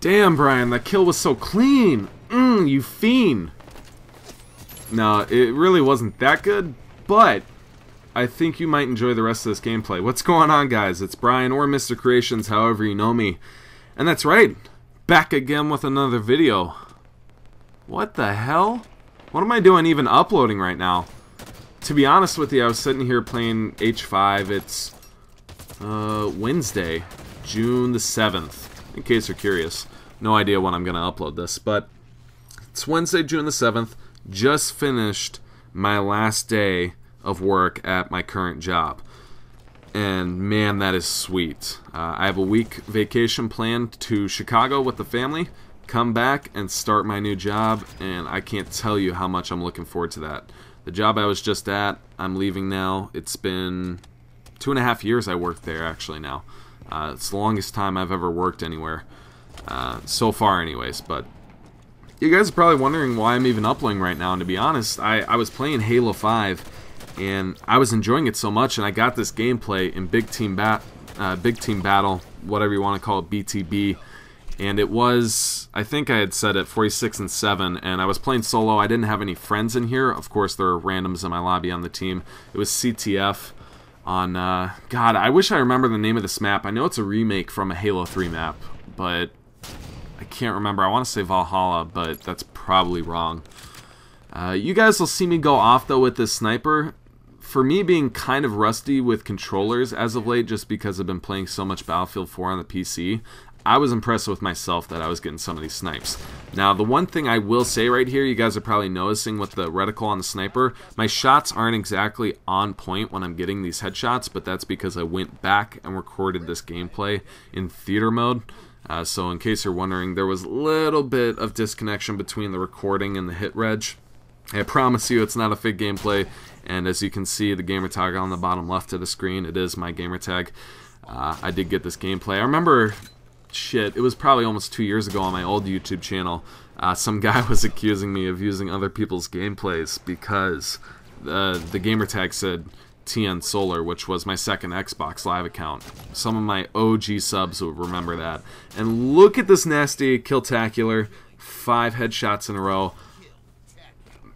Damn, Brian, that kill was so clean. You fiend. No, it really wasn't that good, but I think you might enjoy the rest of this gameplay. What's going on, guys? It's Brian, or Mr. Creations, however you know me. And that's right, back again with another video. What the hell? What am I doing even uploading right now? To be honest with you, I was sitting here playing H5. It's Wednesday, June the 7th, in case you're curious. No idea when I'm going to upload this, but it's Wednesday, June the 7th. Just finished my last day of work at my current job. And man, that is sweet. I have a week vacation planned to Chicago with the family, come back and start my new job, and I can't tell you how much I'm looking forward to that. The job I was just at, I'm leaving now. It's been 2.5 years I worked there actually now. It's the longest time I've ever worked anywhere. So far anyways, but you guys are probably wondering why I'm even uploading right now, and to be honest, I was playing Halo 5 and I was enjoying it so much, and I got this gameplay in Big Team Battle, whatever you want to call it, BTB, and it was, I think I had said it, 46 and 7, and I was playing solo. I didn't have any friends in here. Of course, there were randoms in my lobby on the team. It was CTF on, God, I wish I remember the name of this map. I know it's a remake from a Halo 3 map, but I can't remember. I want to say Valhalla, but that's probably wrong. You guys will see me go off, though, with this sniper. For me being kind of rusty with controllers as of late, just because I've been playing so much Battlefield 4 on the PC, I was impressed with myself that I was getting some of these snipes. Now, the one thing I will say right here, you guys are probably noticing with the reticle on the sniper, my shots aren't exactly on point when I'm getting these headshots, but that's because I went back and recorded this gameplay in theater mode. So in case you're wondering, there was a little bit of disconnection between the recording and the hit reg. I promise you it's not a fake gameplay, and as you can see, the gamertag on the bottom left of the screen, it is my gamertag. I did get this gameplay. I remember, shit, it was probably almost 2 years ago on my old YouTube channel, some guy was accusing me of using other people's gameplays because the gamertag said TN Solar, which was my second Xbox Live account. Some of my OG subs would remember that. And look at this nasty Killtacular, 5 headshots in a row.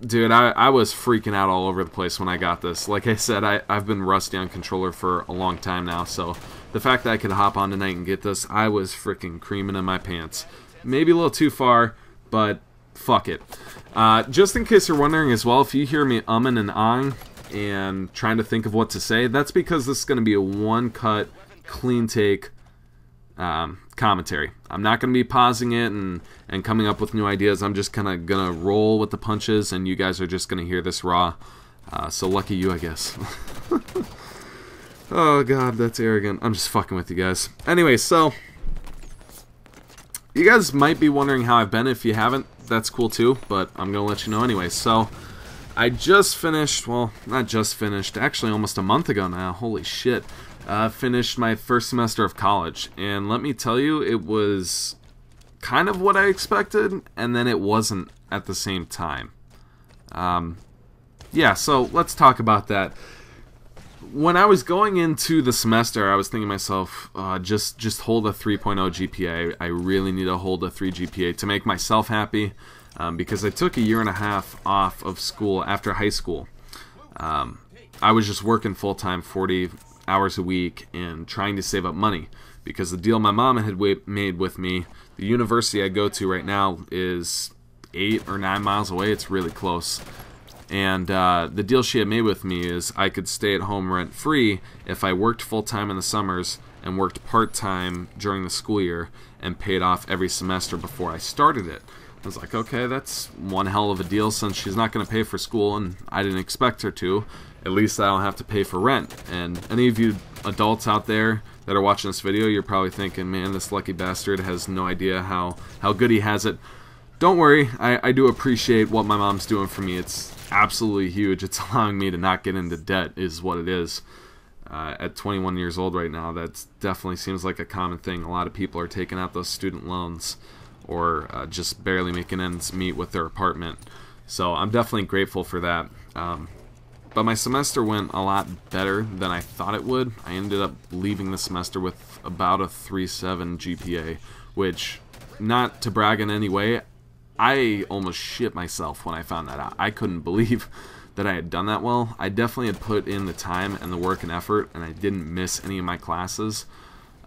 Dude, I was freaking out all over the place when I got this. Like I said, I've been rusty on controller for a long time now, so the fact that I could hop on tonight and get this, I was freaking creaming in my pants. Maybe a little too far, but fuck it. Just in case you're wondering as well, if you hear me umming and ahhing and trying to think of what to say, that's because this is going to be a one-cut, clean take commentary. I'm not going to be pausing it and coming up with new ideas. I'm just kind of going to roll with the punches, and you guys are just going to hear this raw. So lucky you, I guess. Oh god, that's arrogant. I'm just fucking with you guys. Anyway, so you guys might be wondering how I've been. If you haven't, that's cool too, but I'm going to let you know anyway. So I just finished, well, not just finished, actually almost a month ago now. Holy shit. Finished my first semester of college, and let me tell you, it was kind of what I expected, and then it wasn't at the same time. Yeah, so let's talk about that. When I was going into the semester, I was thinking to myself, just hold a 3.0 GPA. I really need to hold a 3 GPA to make myself happy, because I took a year and a half off of school after high school. I was just working full-time, 40 hours a week, and trying to save up money, because the deal my mom had made with me, the university I go to right now is 8 or 9 miles away. It's really close. And the deal she had made with me is I could stay at home rent-free if I worked full-time in the summers and worked part-time during the school year and paid off every semester before I started it. I was like, okay, that's one hell of a deal, since she's not going to pay for school, and I didn't expect her to. At least I don't have to pay for rent. And any of you adults out there that are watching this video, you're probably thinking, man, this lucky bastard has no idea how good he has it. Don't worry, I do appreciate what my mom's doing for me. It's absolutely huge. It's allowing me to not get into debt, is what it is. At 21 years old right now, that definitely seems like a common thing. A lot of people are taking out those student loans, or just barely making ends meet with their apartment. So I'm definitely grateful for that. But my semester went a lot better than I thought it would. I ended up leaving the semester with about a 3.7 GPA, which not to brag in any way, I almost shit myself when I found that out. I couldn't believe that I had done that well. I definitely had put in the time and the work and effort, and I didn't miss any of my classes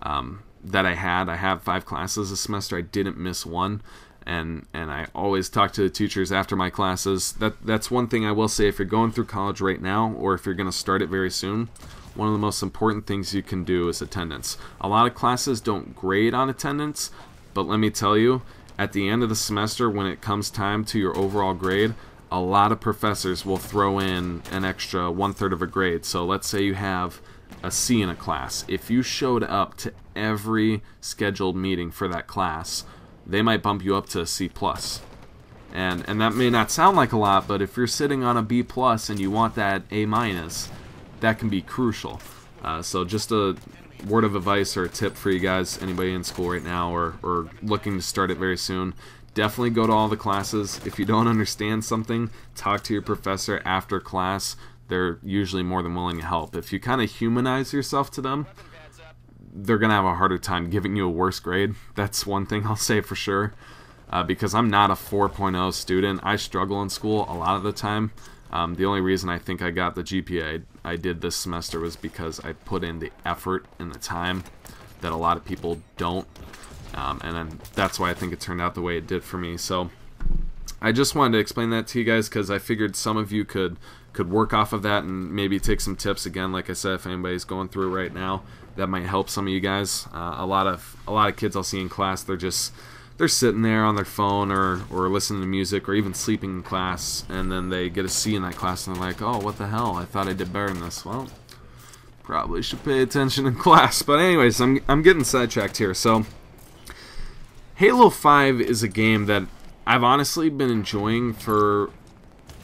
that I had. I have 5 classes this semester. I didn't miss one, and I always talk to the teachers after my classes. That's one thing I will say. If you're going through college right now, or if you're going to start it very soon, one of the most important things you can do is attendance. A lot of classes don't grade on attendance, but let me tell you, at the end of the semester, when it comes time to your overall grade, a lot of professors will throw in an extra 1/3 of a grade. So let's say you have a C in a class. If you showed up to every scheduled meeting for that class, they might bump you up to a C+. And that may not sound like a lot, but if you're sitting on a B+ and you want that A-, that can be crucial. So just a word of advice or a tip for you guys, anybody in school right now or looking to start it very soon, definitely go to all the classes. If you don't understand something, talk to your professor after class. They're usually more than willing to help. If you kind of humanize yourself to them, they're going to have a harder time giving you a worse grade. That's one thing I'll say for sure. Because I'm not a 4.0 student. I struggle in school a lot of the time. The only reason I think I got the GPA I did this semester was because I put in the effort and the time that a lot of people don't. And then that's why I think it turned out the way it did for me. So I just wanted to explain that to you guys because I figured some of you could work off of that and maybe take some tips. Again, like I said, if anybody's going through it right now, that might help some of you guys. A lot of kids I'll see in class, they're sitting there on their phone or listening to music or even sleeping in class, and then they get a C in that class and they're like, oh, what the hell, I thought I did better than this. Well, probably should pay attention in class. But anyways, I'm getting sidetracked here. So Halo 5 is a game that I've honestly been enjoying for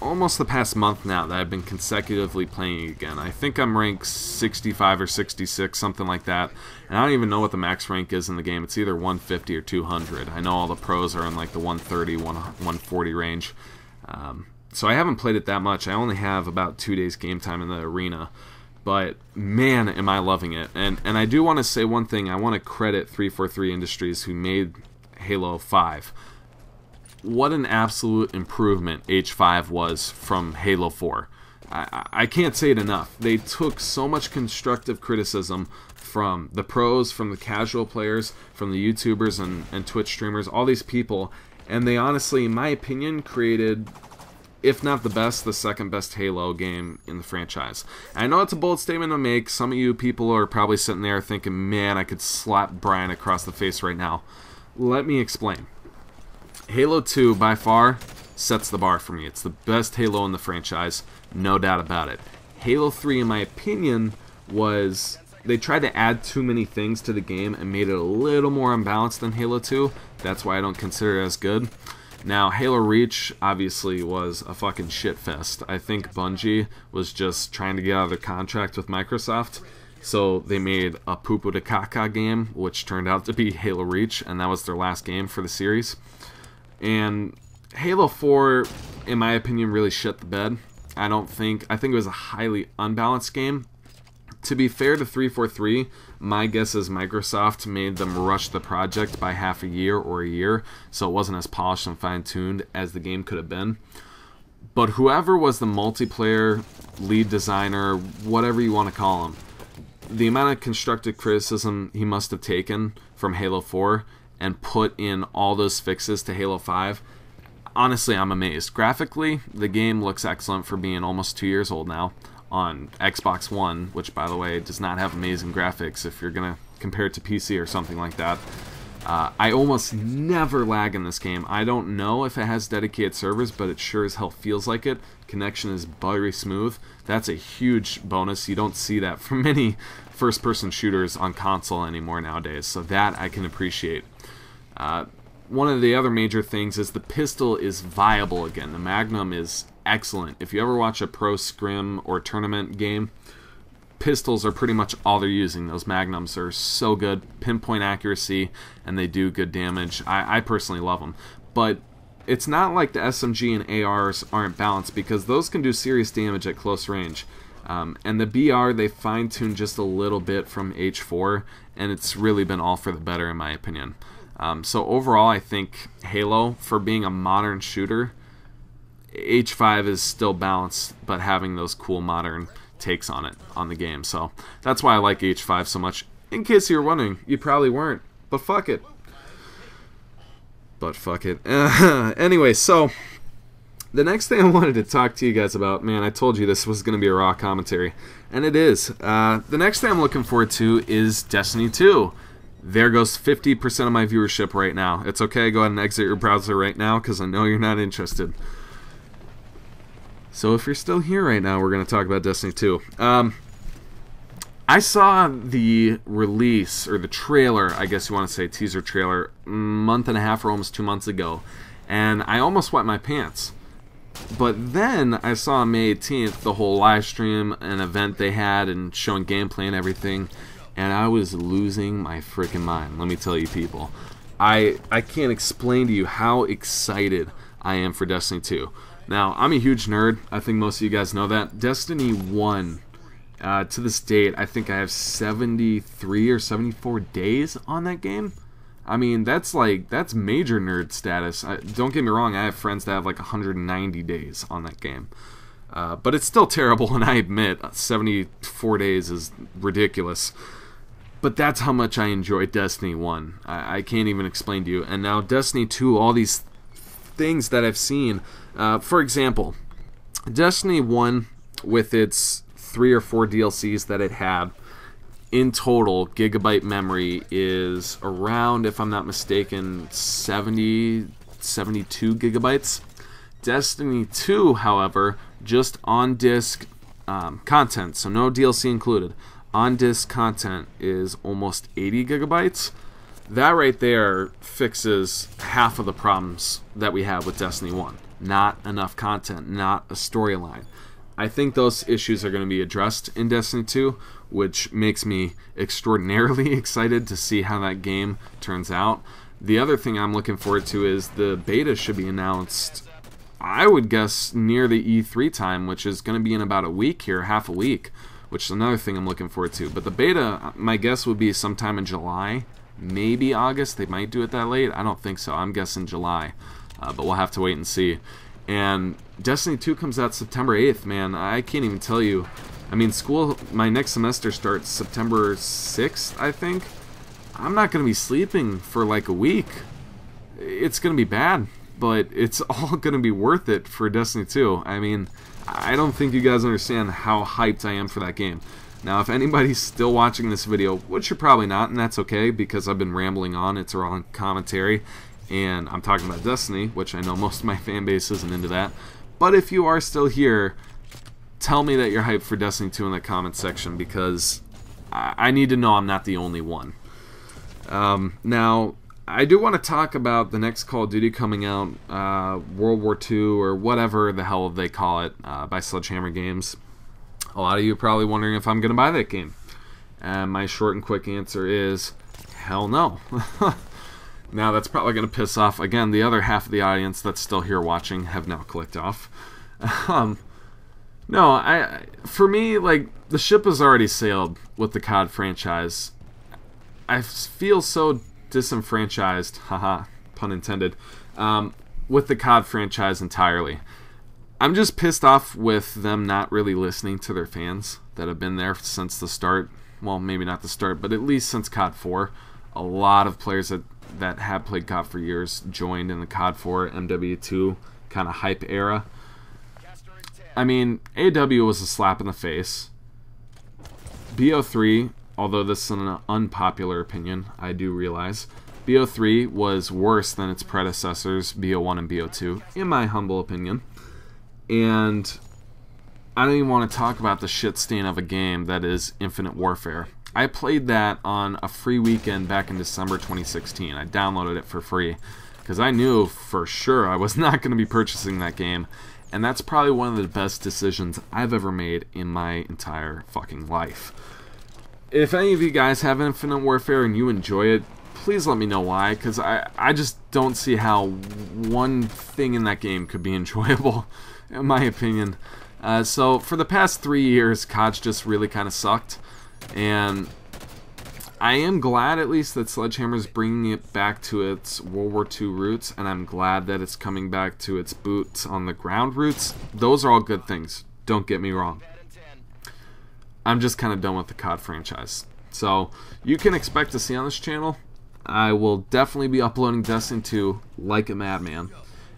almost the past month now that I've been consecutively playing again. I think I'm ranked 65 or 66, something like that. And I don't even know what the max rank is in the game. It's either 150 or 200. I know all the pros are in like the 130, 140 range. So I haven't played it that much. I only have about 2 days game time in the arena. But man, am I loving it. And I do want to say one thing. I want to credit 343 Industries who made Halo 5. What an absolute improvement H5 was from Halo 4. I can't say it enough. They took so much constructive criticism from the pros, from the casual players, from the YouTubers and Twitch streamers, all these people, and they honestly, in my opinion, created, if not the best, the second best Halo game in the franchise. I know it's a bold statement to make. Some of you people are probably sitting there thinking, man, I could slap Brian across the face right now. Let me explain. Halo 2, by far, sets the bar for me. It's the best Halo in the franchise, no doubt about it. Halo 3, in my opinion, was... they tried to add too many things to the game and made it a little more unbalanced than Halo 2. That's why I don't consider it as good. Now, Halo Reach, obviously, was a fucking shit fest. I think Bungie was just trying to get out of their contract with Microsoft, so they made a Pupu de Caca game, which turned out to be Halo Reach, and that was their last game for the series. And Halo 4, in my opinion, really shit the bed. I think it was a highly unbalanced game. To be fair to 343, my guess is Microsoft made them rush the project by half a year or a year, so it wasn't as polished and fine-tuned as the game could have been. But whoever was the multiplayer lead designer, whatever you want to call him, the amount of constructive criticism he must have taken from Halo 4 and put in all those fixes to Halo 5, honestly, I'm amazed. Graphically, the game looks excellent for being almost 2 years old now on Xbox One, which, by the way, does not have amazing graphics if you're going to compare it to PC or something like that. I almost never lag in this game. I don't know if it has dedicated servers, but it sure as hell feels like it. Connection is buttery smooth. That's a huge bonus. You don't see that from many first-person shooters on console anymore nowadays, so that I can appreciate. One of the other major things is the pistol is viable again. The Magnum is excellent. If you ever watch a pro scrim or tournament game, pistols are pretty much all they're using. Those Magnums are so good, pinpoint accuracy, and they do good damage. I personally love them. But it's not like the SMG and ARs aren't balanced, because those can do serious damage at close range. And the BR, they fine-tuned just a little bit from H4, and it's really been all for the better in my opinion. So overall, I think Halo, for being a modern shooter, H5 is still balanced, but having those cool modern takes on it, on the game. So that's why I like H5 so much. In case you were wondering, you probably weren't, but fuck it. Anyway, so the next thing I wanted to talk to you guys about, man, I told you this was going to be a raw commentary, and it is. The next thing I'm looking forward to is Destiny 2. There goes 50% of my viewership right now. It's okay, go ahead and exit your browser right now, because I know you're not interested. So if you're still here right now, we're going to talk about Destiny 2. I saw the release, or the trailer, I guess you want to say, teaser trailer, a month and a half or almost 2 months ago, and I almost wet my pants. But then I saw on May 18th the whole live stream and event they had and showing gameplay and everything, and I was losing my freaking mind, let me tell you people. I can't explain to you how excited I am for Destiny 2. Now, I'm a huge nerd. I think most of you guys know that. Destiny 1, to this date, I think I have 73 or 74 days on that game. I mean, that's major nerd status. Don't get me wrong, I have friends that have like 190 days on that game. But it's still terrible, and I admit, 74 days is ridiculous. But that's how much I enjoy Destiny 1. I can't even explain to you. And now Destiny 2, all these things that I've seen. For example, Destiny 1, with its 3 or 4 DLCs that it had, in total, gigabyte memory is around, if I'm not mistaken, 72 gigabytes. Destiny 2, however, just on-disc content, so no DLC included, on-disc content is almost 80 gigabytes. That right there fixes half of the problems that we have with Destiny 1. Not enough content, not a storyline. I think those issues are going to be addressed in Destiny 2, which makes me extraordinarily excited to see how that game turns out. The other thing I'm looking forward to is the beta should be announced, I would guess, near the E3 time, which is going to be in about a week here, half a week, which is another thing I'm looking forward to. But the beta, my guess would be sometime in July, maybe August. They might do it that late. I don't think so. I'm guessing July, but we'll have to wait and see. And Destiny 2 comes out September 8th, man. I can't even tell you. I mean, school, my next semester starts September 6th, I think. I'm not going to be sleeping for like a week. It's going to be bad, but it's all going to be worth it for Destiny 2. I mean, I don't think you guys understand how hyped I am for that game. Now, if anybody's still watching this video, which you're probably not, and that's okay, because I've been rambling on, it's all in commentary, and I'm talking about Destiny, which I know most of my fan base isn't into that. But if you are still here, tell me that you're hyped for Destiny 2 in the comment section, because I need to know I'm not the only one. Now, I do want to talk about the next Call of Duty coming out, World War II, or whatever the hell they call it, by Sledgehammer Games. A lot of you are probably wondering if I'm going to buy that game. And my short and quick answer is, hell no. Now, that's probably going to piss off, again, the other half of the audience that's still here watching have now clicked off. No, for me, like, the ship has already sailed with the COD franchise. I feel so disenfranchised, haha, pun intended, with the COD franchise entirely. I'm just pissed off with them not really listening to their fans that have been there since the start. Well, maybe not the start, but at least since COD 4. A lot of players that have played COD for years joined in the COD 4 MW2 kind of hype era. I mean, AW was a slap in the face. BO3, although this is an unpopular opinion, I do realize, BO3 was worse than its predecessors, BO1 and BO2, in my humble opinion. And I don't even want to talk about the shit stain of a game that is Infinite Warfare. I played that on a free weekend back in December 2016. I downloaded it for free because I knew for sure I was not going to be purchasing that game. And that's probably one of the best decisions I've ever made in my entire fucking life. If any of you guys have Infinite Warfare and you enjoy it, please let me know why, because I just don't see how one thing in that game could be enjoyable, in my opinion. So for the past 3 years, COD's just really kind of sucked. And I am glad at least that Sledgehammer is bringing it back to its World War II roots, and I'm glad that it's coming back to its boots on the ground roots. Those are all good things, don't get me wrong. I'm just kind of done with the COD franchise. So you can expect to see on this channel, I will definitely be uploading Destiny 2 like a madman.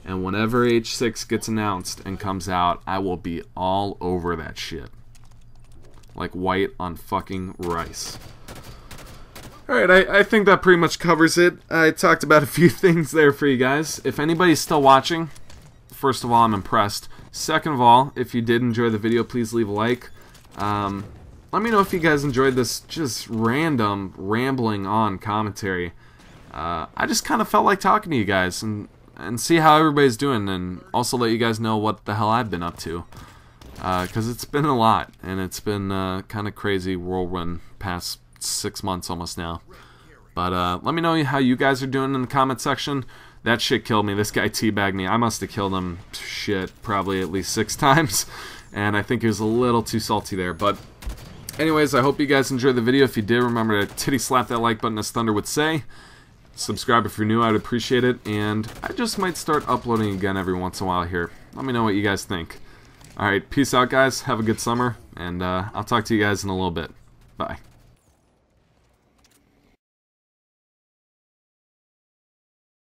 And whenever H6 gets announced and comes out, I will be all over that shit. Like white on fucking rice. Alright, I think that pretty much covers it. I talked about a few things there for you guys. If anybody's still watching, first of all, I'm impressed. Second of all, if you did enjoy the video, please leave a like. Let me know if you guys enjoyed this just random rambling on commentary. I just kind of felt like talking to you guys and see how everybody's doing, and also let you guys know what the hell I've been up to. Because it's been a lot, and it's been kind of crazy whirlwind past 6 months almost now. But let me know how you guys are doing in the comment section. That shit killed me. This guy teabagged me. I must have killed him, shit, probably at least 6 times. And I think he was a little too salty there. But anyways, I hope you guys enjoyed the video. If you did, remember to titty slap that like button, as Thunder would say. Subscribe if you're new, I'd appreciate it. And I just might start uploading again every once in a while here. Let me know what you guys think. Alright, peace out guys. Have a good summer. And I'll talk to you guys in a little bit. Bye.